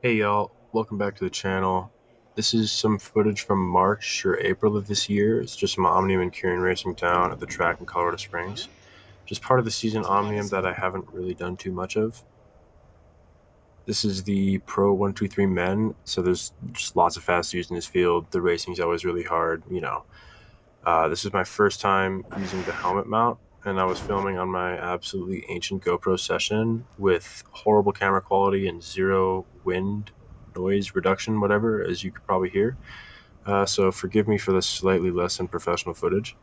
Hey y'all, welcome back to the channel. This is some footage from March or April of this year. It's just some Omnium and Keirin racing down at the track in Colorado Springs. Just part of the season Omnium that I haven't really done too much of. This is the Pro 123 men, so there's just lots of fast dudes in this field. The racing's always really hard. This is my first time using the helmet mount, and I was filming on my absolutely ancient GoPro session with horrible camera quality and zero wind noise reduction, whatever, as you could probably hear. So forgive me for the slightly less than professional footage.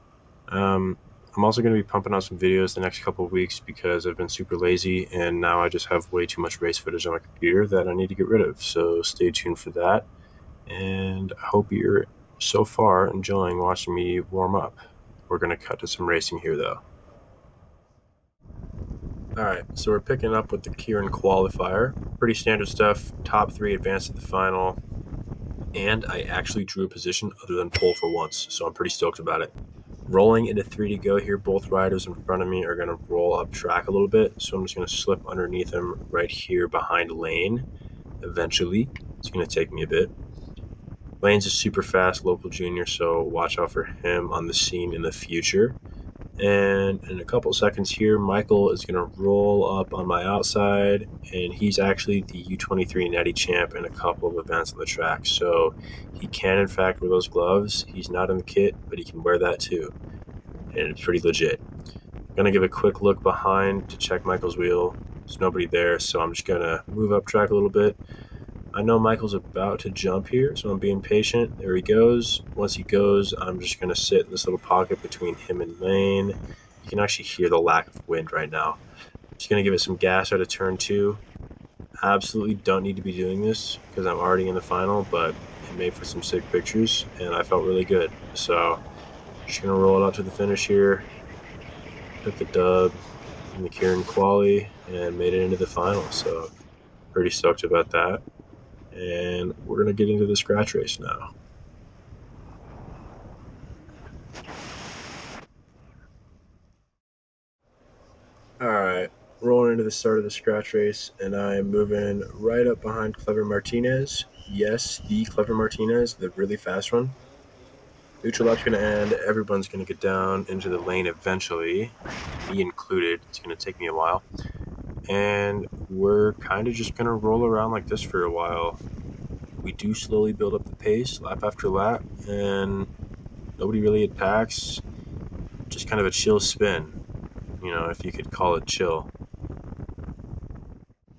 Um, I'm also going to be pumping out some videos the next couple of weeks because I've been super lazy and now I just have way too much race footage on my computer that I need to get rid of. So stay tuned for that. And I hope you're so far enjoying watching me warm up. We're going to cut to some racing here though. Alright, so we're picking up with the Keirin qualifier. Pretty standard stuff. Top three advanced to the final. And I actually drew a position other than pole for once, so I'm pretty stoked about it. Rolling into three to go here, both riders in front of me are going to roll up track a little bit, so I'm just going to slip underneath them right here behind Lane. Eventually, it's going to take me a bit. Lane's a super fast local junior, so watch out for him on the scene in the future. And in a couple seconds here, Michael is going to roll up on my outside, and he's actually the U23 Natty champ in a couple of events on the track. So he can, in fact, wear those gloves. He's not in the kit, but he can wear that too. And it's pretty legit. I'm going to give a quick look behind to check Michael's wheel. There's nobody there, so I'm just going to move up track a little bit. I know Michael's about to jump here, so I'm being patient. There he goes. Once he goes, I'm just going to sit in this little pocket between him and Lane. You can actually hear the lack of wind right now. Just going to give it some gas out of turn two. Absolutely don't need to be doing this because I'm already in the final, but it made for some sick pictures, and I felt really good. So just going to roll it out to the finish here. Took the dub in the Keirin Quali and made it into the final. So pretty stoked about that. And we're going to get into the scratch race now. All right, rolling into the start of the scratch race, and I'm moving right up behind Clever Martinez. Yes, the Clever Martinez, the really fast one. Neutral lap's going to end. Everyone's going to get down into the lane eventually, me included. It's going to take me a while. And we're kind of just going to roll around like this for a while. We do slowly build up the pace lap after lap, and nobody really attacks. Just kind of a chill spin, if you could call it chill.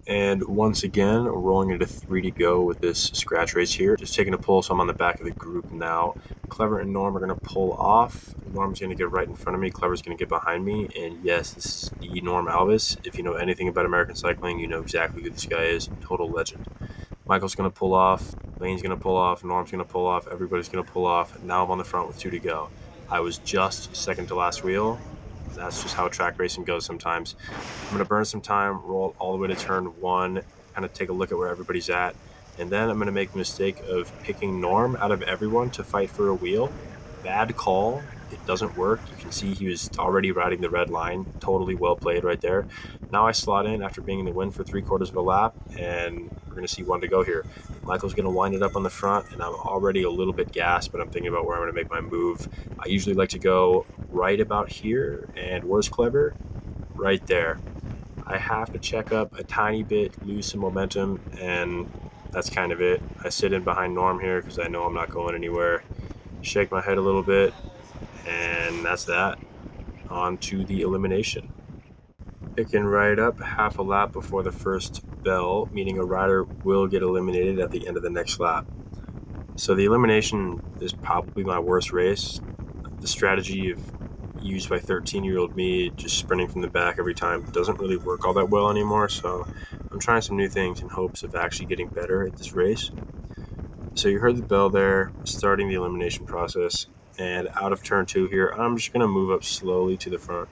And once again, rolling into three to go with this scratch race here. Just taking a pull, so I'm on the back of the group now. Clever and Norm are going to pull off. Norm's going to get right in front of me. Clever's going to get behind me. And yes, this is the Norm Alvis. If you know anything about American cycling, you know exactly who this guy is. Total legend. Michael's going to pull off. Lane's going to pull off. Norm's going to pull off. Everybody's going to pull off. Now I'm on the front with two to go. I was just second to last wheel. That's just how track racing goes sometimes. I'm going to burn some time, roll all the way to turn one, kind of take a look at where everybody's at. And then I'm going to make the mistake of picking Norm out of everyone to fight for a wheel. Bad call. It doesn't work. You can see he was already riding the red line. Totally well played right there. Now I slot in after being in the wind for 3/4 of a lap, and we're going to see one to go here. Michael's going to wind it up on the front, and I'm already a little bit gassed, but I'm thinking about where I'm going to make my move. I usually like to go right about here, and where's Clever? Right there. I have to check up a tiny bit, lose some momentum, and that's kind of it. I sit in behind Norm here because I know I'm not going anywhere. Shake my head a little bit, and that's that. On to the elimination. Picking right up half a lap before the first bell, meaning a rider will get eliminated at the end of the next lap. So the elimination is probably my worst race. The strategy used by 13-year-old me, just sprinting from the back every time, doesn't really work all that well anymore. So I'm trying some new things in hopes of actually getting better at this race. So you heard the bell there, starting the elimination process. And out of turn two here, I'm just going to move up slowly to the front.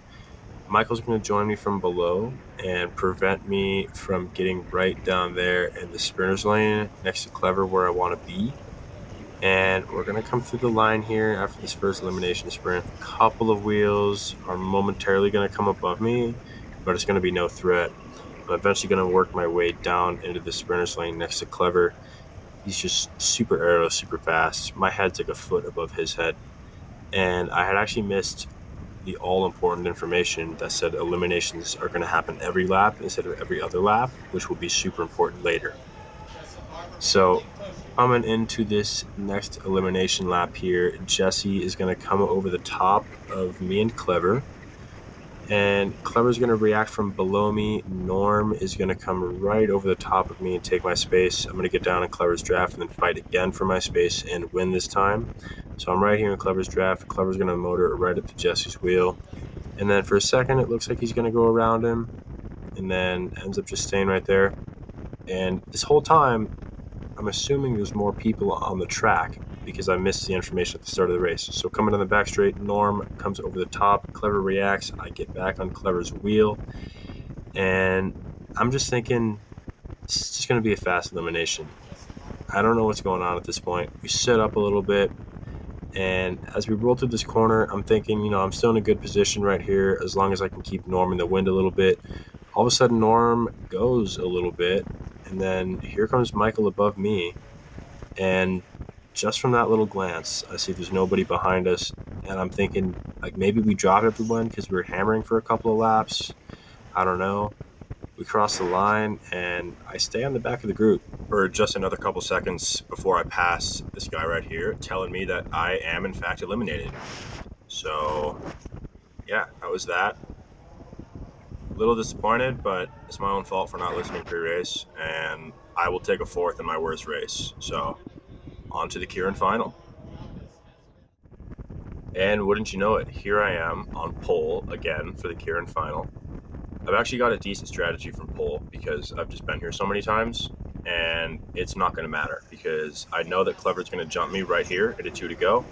Michael's going to join me from below and prevent me from getting right down there in the sprinter's lane next to Clever where I want to be. And we're going to come through the line here after this first elimination sprint. A couple of wheels are momentarily going to come above me, but it's going to be no threat. I'm eventually going to work my way down into the sprinter's lane next to Clever. He's just super aero, super fast. My head's like a foot above his head. And I had actually missed the all-important information that said eliminations are going to happen every lap instead of every other lap, which will be super important later. So coming into this next elimination lap here, Jesse is going to come over the top of me and Clever. And Clever's going to react from below me. Norm is going to come right over the top of me and take my space. I'm going to get down in Clever's draft and then fight again for my space and win this time. So I'm right here in Clever's draft. Clever's going to motor it right up to Jesse's wheel. And then for a second, it looks like he's going to go around him and then ends up just staying right there. And this whole time, I'm assuming there's more people on the track because I missed the information at the start of the race. So coming on the back straight, Norm comes over the top, Clever reacts, I get back on Clever's wheel, and I'm just thinking it's just going to be a fast elimination. I don't know what's going on at this point. We sit up a little bit, and as we roll through this corner, I'm thinking, I'm still in a good position right here as long as I can keep Norm in the wind a little bit. All of a sudden, Norm goes a little bit, and then here comes Michael above me, and just from that little glance, I see there's nobody behind us, and I'm thinking, like, maybe we dropped everyone because we were hammering for a couple of laps. I don't know. We cross the line, and I stay on the back of the group for just another couple seconds before I pass this guy right here, telling me that I am, in fact, eliminated. So, yeah, that was that. A little disappointed, but it's my own fault for not listening pre-race, and I will take a fourth in my worst race. So, on to the Keirin final. And wouldn't you know it, here I am on pole again for the Keirin final. I've actually got a decent strategy from pole because I've just been here so many times, and it's not going to matter because I know that Clever's going to jump me right here at a 2 to go,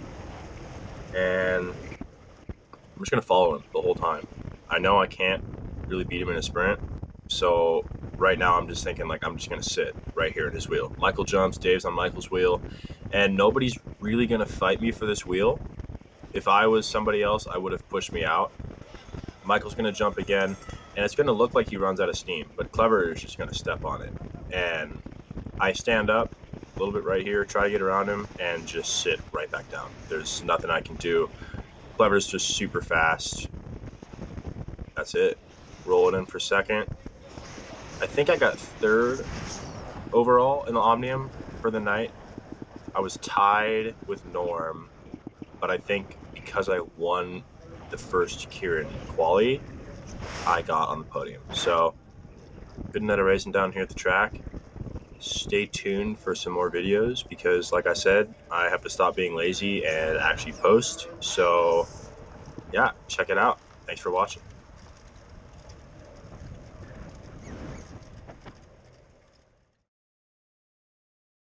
and I'm just going to follow him the whole time. I know I can't really beat him in a sprint, so right now I'm just thinking, like, I'm just going to sit right here in his wheel. Michael jumps, Dave's on Michael's wheel, and nobody's really going to fight me for this wheel. If I was somebody else, I would have pushed me out. Michael's going to jump again, and it's going to look like he runs out of steam, but Clever is just going to step on it. And I stand up a little bit right here, try to get around him, and just sit right back down. There's nothing I can do. Clever's just super fast. That's it. Roll it in for second. I think I got third overall in the Omnium for the night. I was tied with Norm, but I think because I won the first Keirin Quali, I got on the podium. So, good night of racing down here at the track. Stay tuned for some more videos because, like I said, I have to stop being lazy and actually post. So, yeah, check it out. Thanks for watching.